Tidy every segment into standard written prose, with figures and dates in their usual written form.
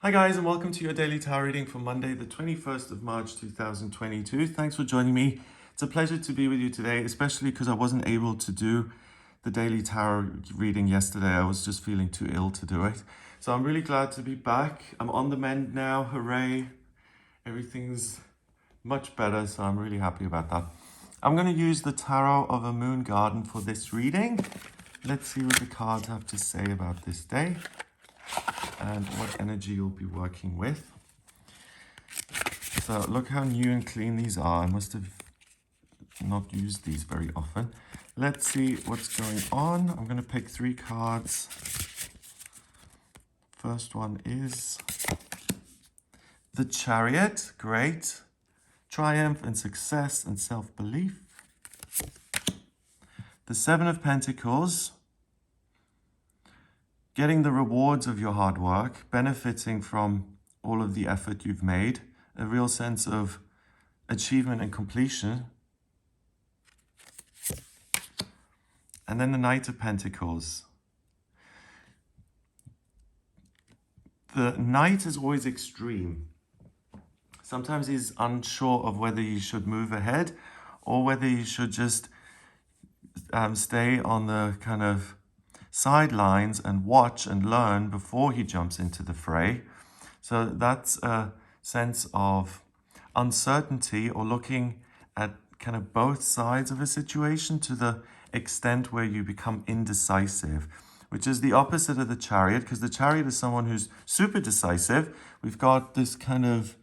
Hi guys, and welcome to your daily tarot reading for Monday, the 21st of March 2022. Thanks for joining me. It's a pleasure to be with you today, especially because I wasn't able to do the daily tarot reading yesterday. I was just feeling too ill to do it. So I'm really glad to be back. I'm on the mend now. Hooray. Everything's much better, so I'm really happy about that. I'm going to use the Tarot of a Moon Garden for this reading. Let's see what the cards have to say about this day and what energy you'll be working with. So look how new and clean these are. I must have not used these very often. Let's see what's going on. I'm going to pick 3 cards. First one is the Chariot. Great. Triumph and success and self-belief. The 7 of Pentacles. Getting the rewards of your hard work, benefiting from all of the effort you've made, a real sense of achievement and completion. And then the Knight of Pentacles. The Knight is always extreme. Sometimes he's unsure of whether you should move ahead or whether you should just stay on the kind of sidelines and watch and learn before he jumps into the fray. So that's a sense of uncertainty or looking at kind of both sides of a situation to the extent where you become indecisive, which is the opposite of the Chariot, because the Chariot is someone who's super decisive. We've got this kind of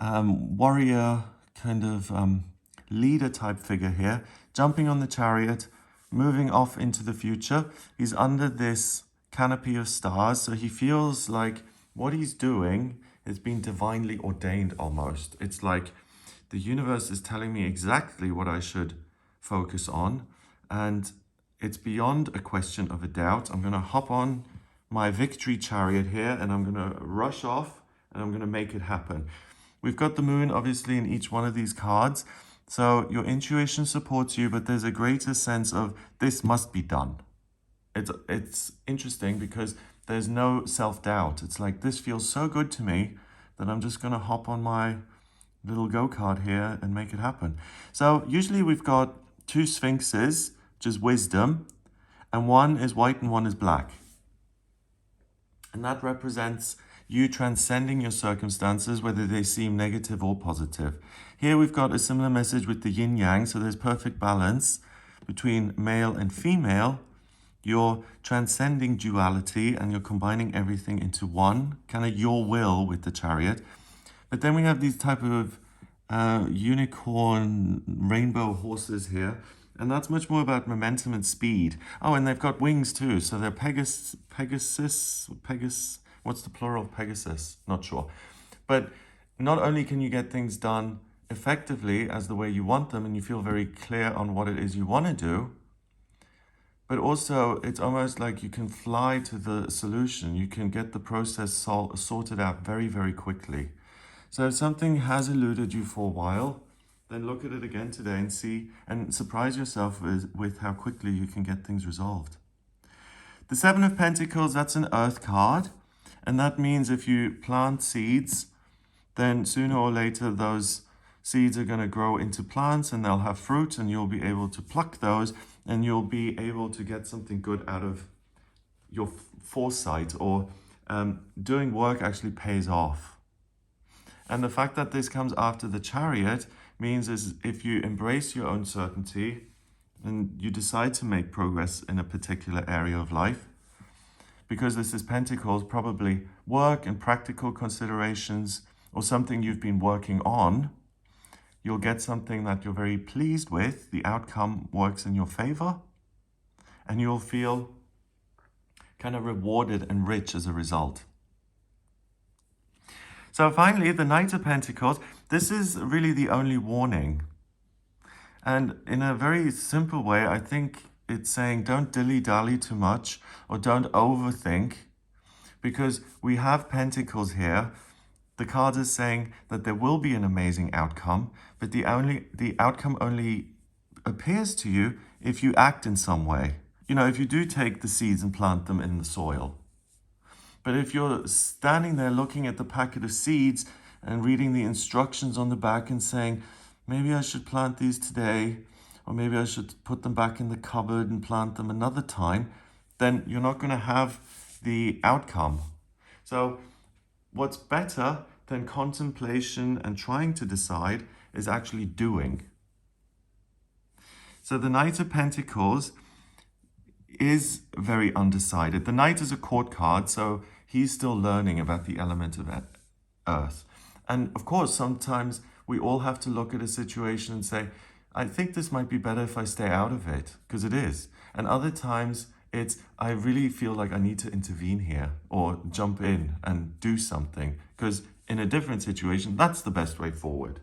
warrior, kind of leader type figure here, jumping on the Chariot, moving off into the future. He's under this canopy of stars, so he feels like what he's doing has been divinely ordained almost. It's like the universe is telling me exactly what I should focus on, and it's beyond a question of a doubt. I'm going to hop on my victory chariot here, and I'm going to rush off, and I'm going to make it happen. We've got the moon, obviously, in each one of these cards. So your intuition supports you, but there's a greater sense of this must be done. It's interesting because there's no self-doubt. It's like, this feels so good to me that I'm just going to hop on my little go-kart here and make it happen. So usually we've got 2 sphinxes, which is wisdom, and one is white and one is black. And that represents you transcending your circumstances, whether they seem negative or positive. Here we've got a similar message with the yin yang, so there's perfect balance between male and female. You're transcending duality and you're combining everything into one, kind of your will with the Chariot. But then we have these type of unicorn rainbow horses here, and that's much more about momentum and speed. Oh, and they've got wings too, so they're Pegasus, what's the plural of Pegasus? Not sure. But not only can you get things done effectively as the way you want them and you feel very clear on what it is you want to do, but also it's almost like you can fly to the solution. You can get the process sorted out very, very quickly. So if something has eluded you for a while, then look at it again today and see and surprise yourself with how quickly you can get things resolved. The 7 of Pentacles, that's an earth card. And that means if you plant seeds, then sooner or later those seeds are going to grow into plants and they'll have fruit, and you'll be able to pluck those and you'll be able to get something good out of your foresight, or doing work actually pays off. And the fact that this comes after the Chariot means is if you embrace your own certainty and you decide to make progress in a particular area of life, because this is Pentacles, probably work and practical considerations or something you've been working on, you'll get something that you're very pleased with. The outcome works in your favor, and you'll feel kind of rewarded and rich as a result. So finally, the Knight of Pentacles, this is really the only warning. And in a very simple way, I think it's saying don't dilly-dally too much or don't overthink, because we have Pentacles here. The card is saying that there will be an amazing outcome, but the outcome only appears to you if you act in some way. You know, if you do take the seeds and plant them in the soil. But if you're standing there looking at the packet of seeds and reading the instructions on the back and saying, maybe I should plant these today, or maybe I should put them back in the cupboard and plant them another time, then you're not going to have the outcome. So what's better than contemplation and trying to decide is actually doing. So the Knight of Pentacles is very undecided. The Knight is a court card, so he's still learning about the element of earth. And of course, sometimes we all have to look at a situation and say, I think this might be better if I stay out of it, because it is. And other times it's, I really feel like I need to intervene here or jump in and do something, because in a different situation, that's the best way forward.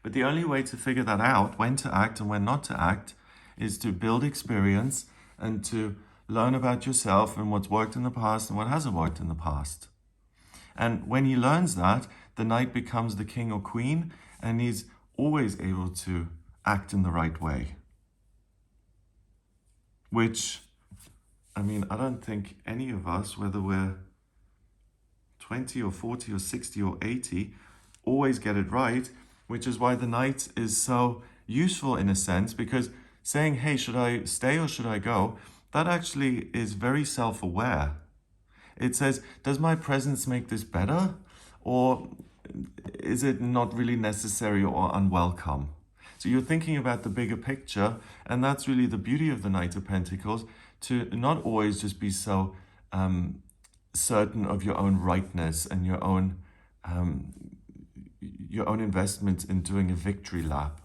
But the only way to figure that out, when to act and when not to act, is to build experience and to learn about yourself and what's worked in the past and what hasn't worked in the past. And when he learns that, the knight becomes the king or queen, and he's always able to act in the right way. Which, I mean, I don't think any of us, whether we're 20 or 40 or 60 or 80, always get it right, which is why the knight is so useful in a sense, because saying, hey, should I stay or should I go? That actually is very self-aware. It says, does my presence make this better? Or is it not really necessary or unwelcome? So you're thinking about the bigger picture, and that's really the beauty of the Knight of Pentacles, to not always just be so certain of your own rightness and your own investment in doing a victory lap.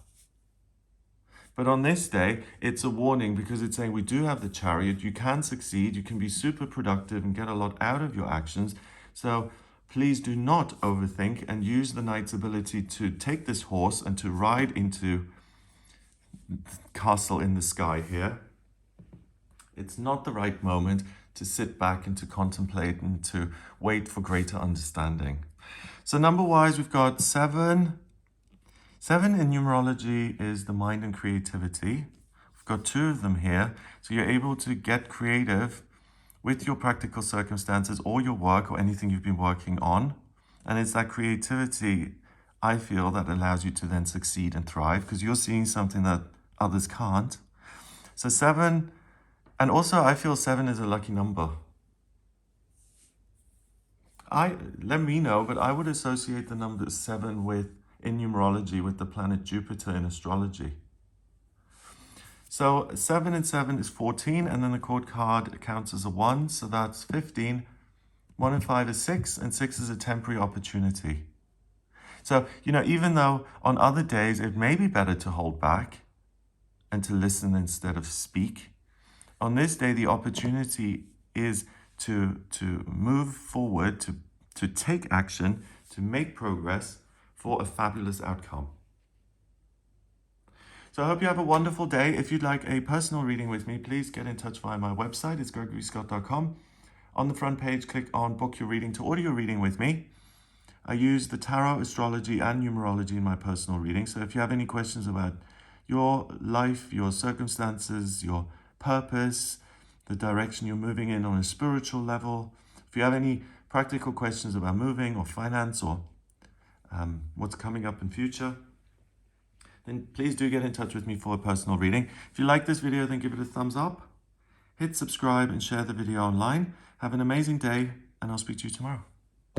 But on this day, it's a warning, because it's saying we do have the Chariot. You can succeed. You can be super productive and get a lot out of your actions. So please do not overthink and use the knight's ability to take this horse and to ride into the castle in the sky here. It's not the right moment to sit back and to contemplate and to wait for greater understanding. So number-wise, we've got 7. 7 in numerology is the mind and creativity. We've got 2 of them here. So you're able to get creative with your practical circumstances or your work or anything you've been working on. And it's that creativity, I feel, that allows you to then succeed and thrive, because you're seeing something that others can't. So 7, and also I feel 7 is a lucky number. Let me know, but I would associate the number 7 with, in numerology, with the planet Jupiter in astrology. So 7 and 7 is 14, and then the court card counts as a 1, so that's 15. 1 and 5 is 6, and 6 is a temporary opportunity. So, even though on other days it may be better to hold back and to listen instead of speak, on this day the opportunity is to move forward, to take action, to make progress for a fabulous outcome. So I hope you have a wonderful day. If you'd like a personal reading with me, please get in touch via my website. It's gregoryscott.com. On the front page, click on Book Your Reading to order your reading with me. I use the tarot, astrology, and numerology in my personal reading. So if you have any questions about your life, your circumstances, your purpose, the direction you're moving in on a spiritual level, if you have any practical questions about moving or finance or what's coming up in future, then please do get in touch with me for a personal reading. If you like this video, then give it a thumbs up, hit subscribe, and share the video online. Have an amazing day, and I'll speak to you tomorrow.